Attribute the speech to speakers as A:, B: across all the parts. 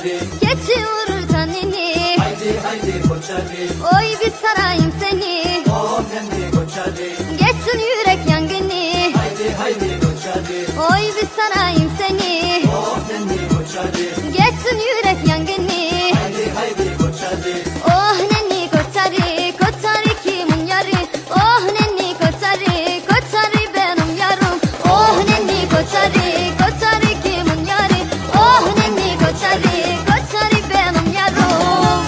A: koçarı,
B: geçiyor tanini.
A: haydi haydi koçarı,
B: Oy bir sarayım seni,
A: oh nenni koçarı,
B: geçsin yürek yangını.
A: haydi haydi koçarı,
B: Oy bir sarayım seni,
A: oh nenni koçarı,
B: geçsin yürek yangını.
A: haydi haydi koçarı,
B: Oh nenni koçarı, koçarı kimin yarı? Oh nenni koçarı, koçarı benim yarım. Oh nenni koçarı, koçarı kimin yarı? Oh nenni koçarı, koçarı benim yarım.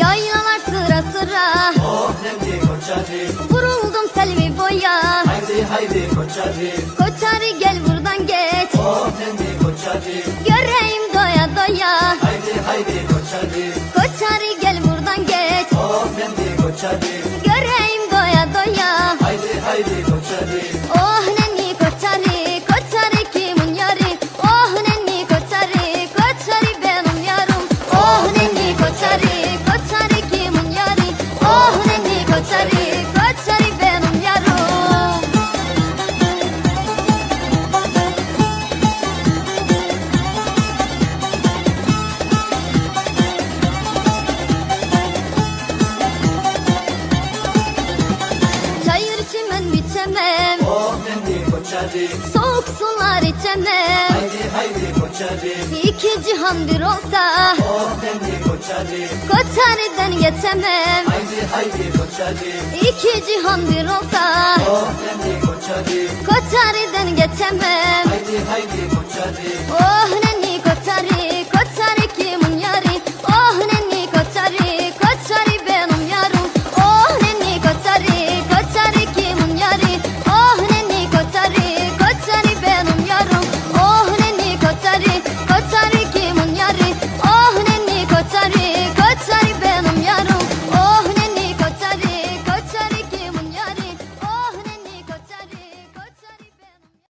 B: Yaylalar sıra sıra,
A: oh nenni koçarı,
B: vuruldum selvi boya.
A: haydi haydi koçarı,
B: Koçarı gel buradan geç,
A: oh nenni koçarı,
B: göreyim doya doya.
A: haydi haydi koçarı,
B: Koçarı gel buradan geç,
A: oh nenni koçarı,
B: göreyim doya doya.
A: haydi haydi koçarı,
B: Oh nenni koçarı, koçarı kimin yarı? Oh nenni koçarı, koçarı benim yarım. Oh nenni koçarı, koçarı kimin yarı? Oh nenni koçarı, koçarı benim yarım. Çayır çimen biçemem,
A: oh nenni koçarı,
B: soğuk sular içemem.
A: haydi haydi koçarı,
B: İki cihan bir olsa,
A: oh nenni koçarı,
B: Koçarı'dan geçemem.
A: haydi haydi koçarı,
B: İki cihan bir olsa,
A: oh nenni koçarı,
B: Koçarı'dan geçemem.
A: haydi haydi koçarı,